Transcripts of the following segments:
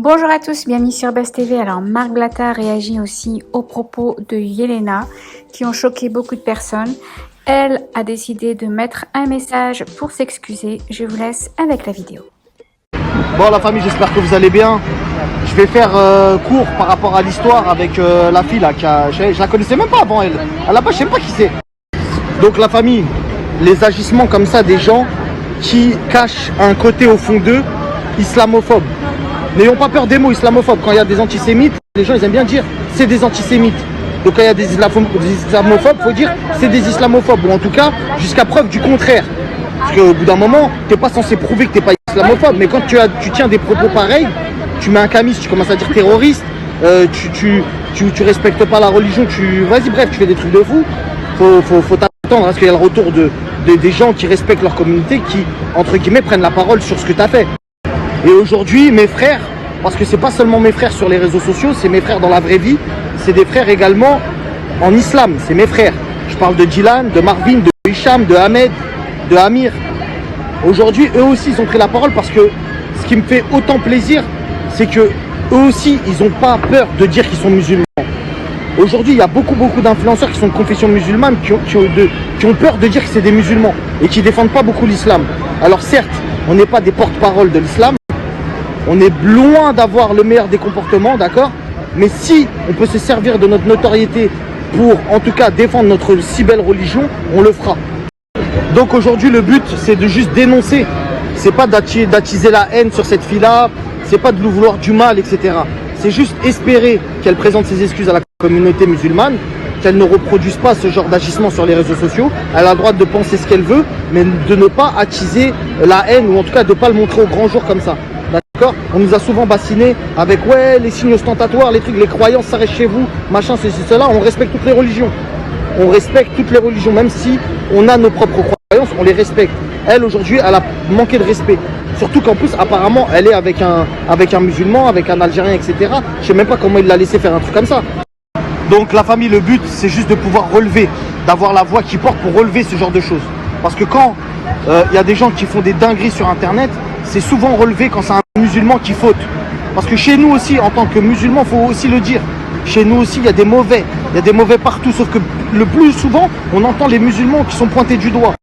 Bonjour à tous, bienvenue sur Buzz TV. Alors Marc Blatta réagit aussi aux propos de Yelena qui ont choqué beaucoup de personnes. Elle a décidé de mettre un message pour s'excuser. Je vous laisse avec la vidéo. Bon la famille, j'espère que vous allez bien. Je vais faire court par rapport à l'histoire avec la fille là. Je la connaissais même pas avant elle. À la base, je sais même pas qui c'est. Donc la famille, les agissements comme ça des gens qui cachent un côté au fond d'eux islamophobe. N'ayons pas peur des mots islamophobes. Quand il y a des antisémites, les gens ils aiment bien dire c'est des antisémites. Donc quand il y a des islamophobes, il faut dire c'est des islamophobes. Ou en tout cas, jusqu'à preuve du contraire. Parce qu'au bout d'un moment, tu n'es pas censé prouver que tu n'es pas islamophobe. Mais quand tu tiens des propos pareils, tu mets un camis, tu commences à dire terroriste, tu respectes pas la religion, vas-y bref, tu fais des trucs de fou. Faut t'attendre à ce qu'il y ait le retour des gens qui respectent leur communauté, qui, entre guillemets, prennent la parole sur ce que tu as fait. Et aujourd'hui, mes frères, parce que c'est pas seulement mes frères sur les réseaux sociaux, c'est mes frères dans la vraie vie, c'est des frères également en islam, c'est mes frères. Je parle de Dylan, de Marvin, de Hicham, de Ahmed, de Amir. Aujourd'hui, eux aussi, ils ont pris la parole parce que ce qui me fait autant plaisir, c'est que eux aussi, ils n'ont pas peur de dire qu'ils sont musulmans. Aujourd'hui, il y a beaucoup d'influenceurs qui sont de confession musulmane qui ont peur de dire que c'est des musulmans et qui défendent pas beaucoup l'islam. Alors certes, on n'est pas des porte-parole de l'islam, on est loin d'avoir le meilleur des comportements, d'accord? Mais si on peut se servir de notre notoriété pour, en tout cas, défendre notre si belle religion, on le fera. Donc aujourd'hui, le but, c'est de juste dénoncer. C'est pas d'attiser la haine sur cette fille-là, c'est pas de lui vouloir du mal, etc. C'est juste espérer qu'elle présente ses excuses à la communauté musulmane, qu'elle ne reproduise pas ce genre d'agissement sur les réseaux sociaux. Elle a le droit de penser ce qu'elle veut, mais de ne pas attiser la haine, ou en tout cas de ne pas le montrer au grand jour comme ça. D'accord? On nous a souvent bassiné avec ouais, les signes ostentatoires, les trucs, les croyances, ça reste chez vous, machin, ceci, cela. On respecte toutes les religions. On respecte toutes les religions, même si on a nos propres croyances, on les respecte. Elle, aujourd'hui, elle a manqué de respect. Surtout qu'en plus, apparemment, elle est avec un musulman, avec un Algérien, etc. Je sais même pas comment il l'a laissé faire un truc comme ça. Donc la famille, le but, c'est juste de pouvoir relever, d'avoir la voix qui porte pour relever ce genre de choses. Parce que quand il y a des gens qui font des dingueries sur Internet, c'est souvent relevé quand c'est un musulman qui faute. Parce que chez nous aussi, en tant que musulmans, il faut aussi le dire. Chez nous aussi, il y a des mauvais. Il y a des mauvais partout. Sauf que le plus souvent, on entend les musulmans qui sont pointés du doigt.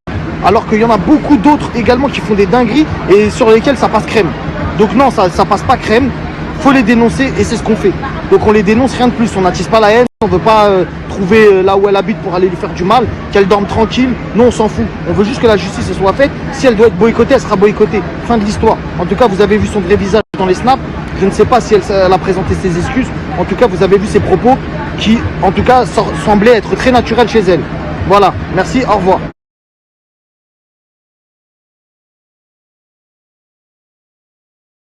Alors qu'il y en a beaucoup d'autres également qui font des dingueries et sur lesquelles ça passe crème. Donc non, ça passe pas crème. Faut les dénoncer et c'est ce qu'on fait. Donc on les dénonce, rien de plus. On n'attise pas la haine. On veut pas trouver là où elle habite pour aller lui faire du mal, qu'elle dorme tranquille. Non, on s'en fout. On veut juste que la justice soit faite. Si elle doit être boycottée, elle sera boycottée. Fin de l'histoire. En tout cas, vous avez vu son vrai visage dans les snaps. Je ne sais pas si elle a présenté ses excuses. En tout cas, vous avez vu ses propos qui, en tout cas, semblaient être très naturels chez elle. Voilà. Merci. Au revoir.